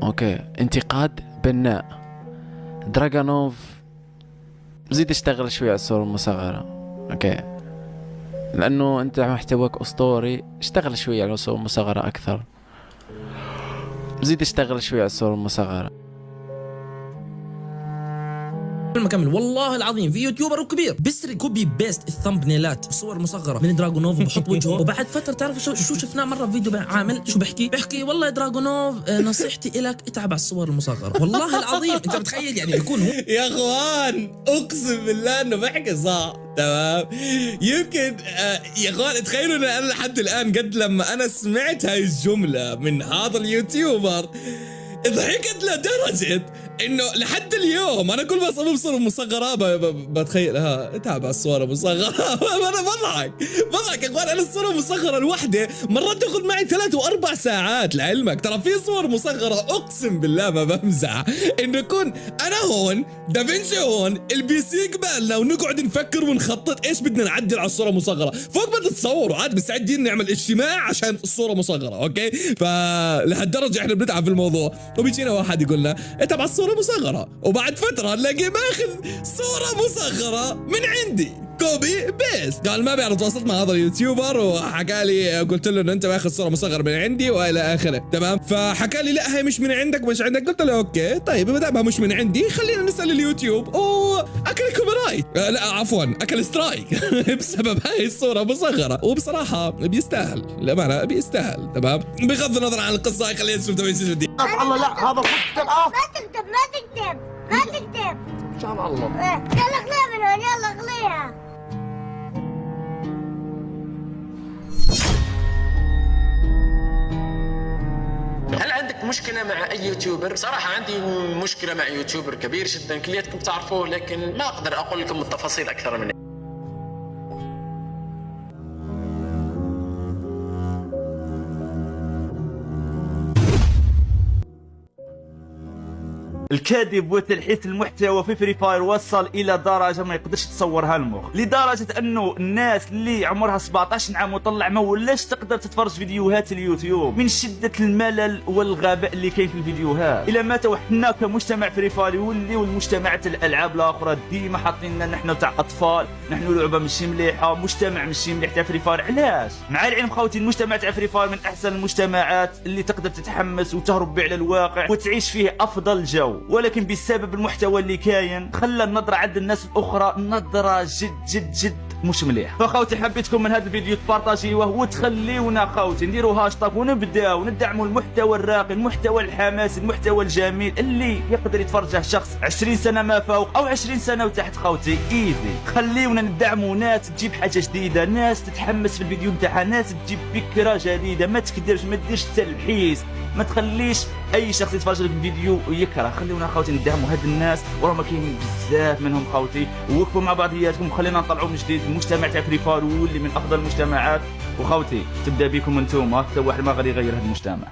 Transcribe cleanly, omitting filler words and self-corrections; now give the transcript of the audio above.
اوكي، انتقاد بناء. دراغونوف زيد اشتغل شوي على الصورة المصغرة، اوكي، لانه انت محتواك اسطوري، اشتغل شوي على الصورة المصغرة اكثر، زيد اشتغل شوي على الصورة المصغرة. المكمل والله العظيم في يوتيوبر كبير بيسري كوبي بيست الثمبنيلات الصور مصغره من دراغونوف وبحط وجهه، وبعد فتره تعرف شو شفناه مره في فيديو عامل شو بحكي والله يا دراغونوف نصيحتي لك اتعب على الصور المصغره. والله العظيم انت متخيل يعني بيكون هو يا اخوان اقسم بالله انه بحكي صح تمام. يمكن يا اخوان تخيلوا ان انا لحد الان قد لما انا سمعت هاي الجمله من هذا اليوتيوبر ضحكت لدرجة انه لحد اليوم انا كل ما اصور صورة مصغرة بتخيلها اتابع الصورة مصغرة. انا بضحك يا اخوان. انا الصورة المصغرة الوحدة مرات تاخذ معي 3 و4 ساعات لعلمك. ترى في صور مصغرة اقسم بالله ما بمزح انه يكون انا هون دافنشي هون البي سي قبالنا ونقعد نفكر ونخطط ايش بدنا نعدل على الصورة المصغرة فوق ما تتصوروا. عاد مستعدين نعمل اجتماع عشان الصورة مصغرة. اوكي فلهالدرجة احنا بنتعب في الموضوع. وبيجينا واحد يقول لنا اتبع الصورة مصغرة وبعد فترة نلاقيه ماخذ صورة مصغرة من عندي كوبي بيست. قال ما بعرف. تواصلت مع هذا اليوتيوبر وحكى لي قلت له انه انت ماخذ صورة مصغرة من عندي والى اخره تمام. فحكى لي لا هي مش من عندك مش عندك. قلت له اوكي طيب ما دامها مش من عندي خلينا نسال اليوتيوب واكل كوبي رايت لا عفوا اكل سترايك بسبب هاي الصورة مصغرة. وبصراحة بيستاهل للأمانة بيستاهل تمام بغض النظر عن القصة. خلينا نشوف تبي دي. الله لا هذا صدق ما تكتب ان شاء الله يلا اغليها من هون يلا اغليها. هل عندك مشكلة مع أي يوتيوبر؟ صراحة عندي مشكلة مع يوتيوبر كبير جدا كلياتكم تعرفوه لكن ما أقدر أقول لكم التفاصيل أكثر من الكذب وتلحيس المحتوى في فري فاير وصل الى درجه ما يقدرش تصورها المخ، لدرجه انه الناس اللي عمرها 17 عام وطلع ما ولاش تقدر تتفرج فيديوهات اليوتيوب من شده الملل والغباء اللي كاين في الفيديوهات. الى متى وحنا كمجتمع فري فاير يوليو المجتمعات الالعاب الاخرى ديما حاطيننا نحن تاع اطفال، نحن لعبه ماشي مليحه، مجتمع ماشي مليح تاع فري فاير. علاش؟ مع العلم خوتي المجتمع تاع فري فاير من احسن المجتمعات اللي تقدر تتحمس وتهرب به على الواقع وتعيش فيه افضل جو، ولكن بسبب المحتوى اللي كاين خلى النظرة عند الناس الأخرى نظرة جد مش مليح. فخوتي حبيتكم من هذا الفيديو تبارطاجيوه وتخليونا خوتي نديروا هاشتاغ ونبداو ندعموا المحتوى الراقي، المحتوى الحماسي، المحتوى الجميل اللي يقدر يتفرجه شخص 20 سنة ما فوق أو 20 سنة وتحت. خوتي ايزي خليونا ندعموا ناس تجيب حاجة جديدة، ناس تتحمس في الفيديو نتاعها، ناس تجيب فكرة جديدة، ما تكدرش ما ديرش تلحيس، ما تخليش اي شخص يتفرج لك الفيديو ويكره. خليونا خوتي ندعموا هاد الناس وراهم كاينين بزاف منهم خوتي، ووقفوا مع بعضياتكم وخلينا نطلعوا من جديد المجتمع تاع فري فاير واللي من افضل المجتمعات. وخوتي تبدا بكم انتم حتى واحد ما غادي يغير هذا المجتمع.